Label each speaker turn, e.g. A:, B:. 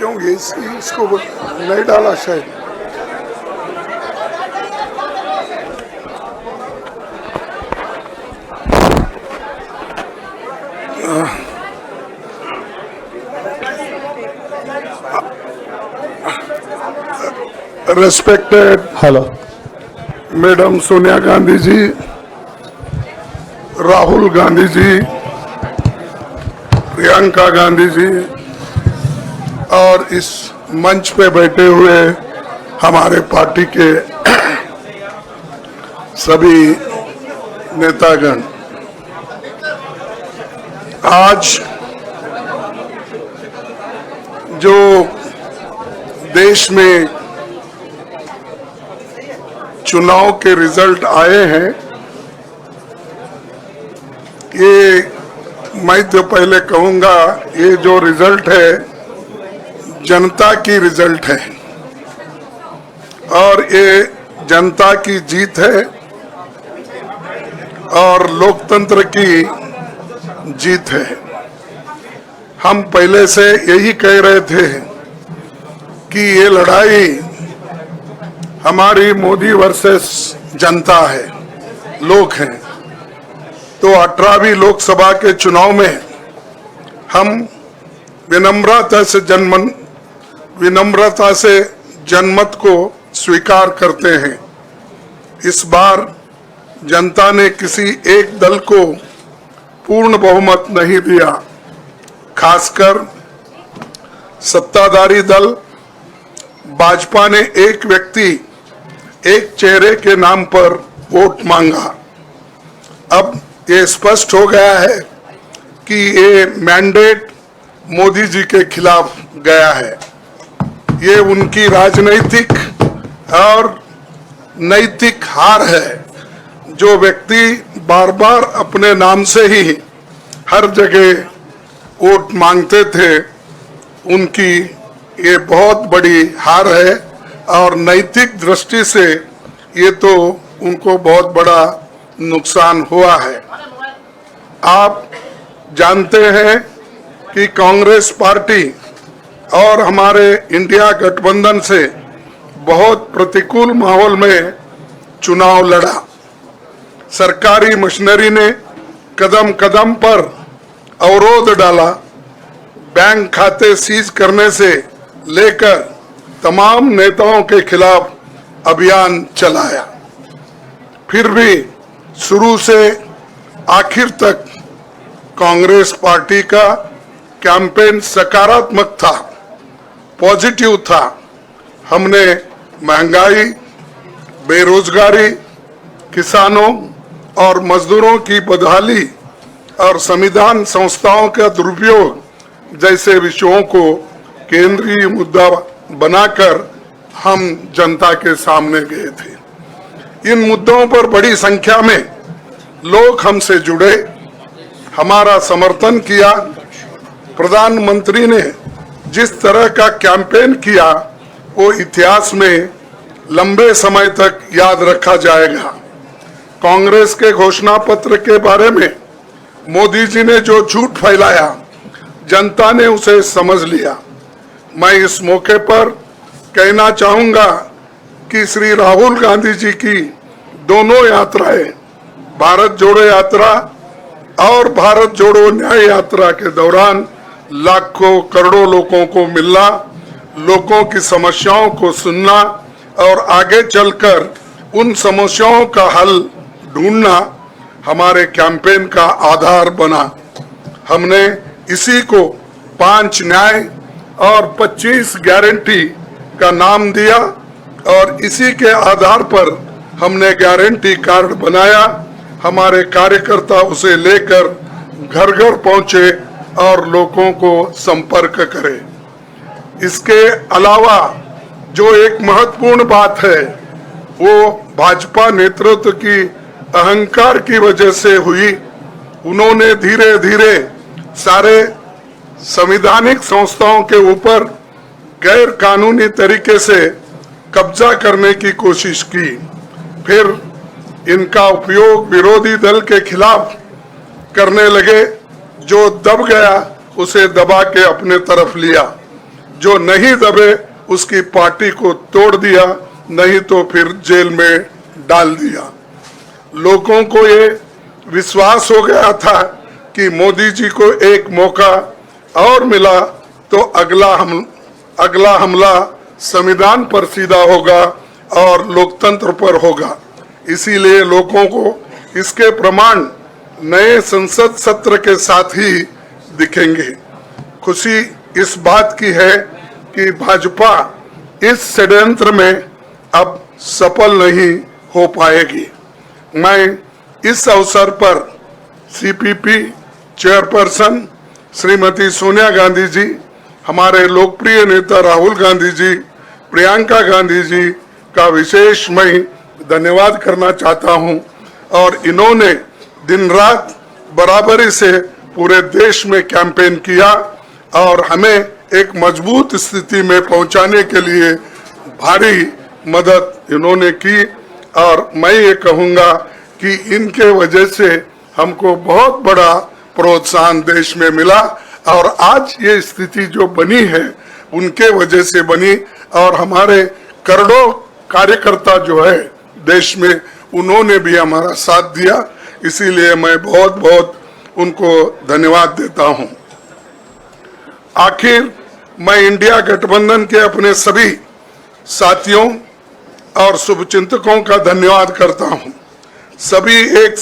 A: क्यों ये इसको नहीं डाला शायद। Respected Madam Sonia Gandhi जी, राहुल गांधी जी, प्रियंका गांधी जी और इस मंच पे बैठे हुए हमारे पार्टी के सभी नेतागण, आज जो देश में चुनाव के रिजल्ट आए हैं, ये मैं तो पहले कहूंगा, ये जो रिजल्ट है जनता की रिजल्ट है और ये जनता की जीत है और लोकतंत्र की जीत है। हम पहले से यही कह रहे थे कि ये लड़ाई हमारी मोदी वर्सेस जनता है, लोग हैं। तो 18वीं लोकसभा के चुनाव में हम विनम्रता से जनमत को स्वीकार करते हैं। इस बार जनता ने किसी एक दल को पूर्ण बहुमत नहीं दिया, खासकर सत्ताधारी दल भाजपा ने एक व्यक्ति एक चेहरे के नाम पर वोट मांगा। अब ये स्पष्ट हो गया है कि ये मैंडेट मोदी जी के खिलाफ गया है। ये उनकी राजनीतिक और नैतिक हार है। जो व्यक्ति बार बार अपने नाम से ही हर जगह वोट मांगते थे, उनकी ये बहुत बड़ी हार है और नैतिक दृष्टि से ये तो उनको बहुत बड़ा नुकसान हुआ है। आप जानते हैं कि कांग्रेस पार्टी और हमारे इंडिया गठबंधन से बहुत प्रतिकूल माहौल में चुनाव लड़ा। सरकारी मशीनरी ने कदम कदम पर अवरोध डाला, बैंक खाते सीज करने से लेकर तमाम नेताओं के खिलाफ अभियान चलाया। फिर भी शुरू से आखिर तक कांग्रेस पार्टी का कैंपेन सकारात्मक था, पॉजिटिव था। हमने महंगाई, बेरोजगारी, किसानों और मजदूरों की बदहाली और संविधान संस्थाओं का दुरुपयोग जैसे विषयों को केंद्रीय मुद्दा बनाकर हम जनता के सामने गए थे। इन मुद्दों पर बड़ी संख्या में लोग हमसे जुड़े, हमारा समर्थन किया। प्रधानमंत्री ने जिस तरह का कैंपेन किया वो इतिहास में लंबे समय तक याद रखा जाएगा। कांग्रेस के घोषणा पत्र के बारे में मोदी जी ने जो झूठ फैलाया, जनता ने उसे समझ लिया। मैं इस मौके पर कहना चाहूंगा कि श्री राहुल गांधी जी की दोनों यात्राएं, भारत जोड़ो यात्रा और भारत जोड़ो न्याय यात्रा के दौरान लाखों करोड़ों लोगों को मिलना, लोगों की समस्याओं को सुनना और आगे चलकर उन समस्याओं का हल ढूंढना हमारे कैंपेन का आधार बना। हमने इसी को 5 न्याय और 25 गारंटी का नाम दिया और इसी के आधार पर हमने गारंटी कार्ड बनाया। हमारे कार्यकर्ता उसे लेकर घर घर पहुंचे और लोगों को संपर्क करे। इसके अलावा जो एक महत्वपूर्ण बात है वो भाजपा नेतृत्व की अहंकार की वजह से हुई। उन्होंने धीरे धीरे सारे संवैधानिक संस्थाओं के ऊपर गैर कानूनी तरीके से कब्जा करने की कोशिश की। फिर इनका उपयोग विरोधी दल के खिलाफ करने लगे। जो दब गया उसे दबा के अपने तरफ लिया। जो नहीं दबे उसकी पार्टी को तोड़ दिया, नहीं तो फिर जेल में डाल दिया। लोगों को ये विश्वास हो गया था कि मोदी जी को एक मौका और मिला तो अगला हमला संविधान पर सीधा होगा और लोकतंत्र पर होगा। इसीलिए लोगों को इसके प्रमाण नए संसद सत्र के साथ ही दिखेंगे। खुशी इस बात की है कि भाजपा इस षड्यंत्र में अब सफल नहीं हो पाएगी। मैं इस अवसर पर सीपीपी चेयरपर्सन श्रीमती सोनिया गांधी जी, हमारे लोकप्रिय नेता राहुल गांधी जी, प्रियंका गांधी जी का विशेष मैं धन्यवाद करना चाहता हूं। और इन्होंने दिन रात बराबरी से पूरे देश में कैंपेन किया और हमें एक मजबूत स्थिति में पहुंचाने के लिए भारी मदद इन्होंने की। और मैं ये कहूँगा कि इनके वजह से हमको बहुत बड़ा प्रोत्साहन देश में मिला और आज ये स्थिति जो बनी है उनके वजह से बनी। और हमारे करोड़ों कार्यकर्ता जो है देश में, उन्होंने भी हमारा साथ दिया। इसीलिए मैं बहुत बहुत उनको धन्यवाद देता हूं। आखिर मैं इंडिया गठबंधन के अपने सभी साथियों और शुभचिंतकों का धन्यवाद करता हूं। सभी एक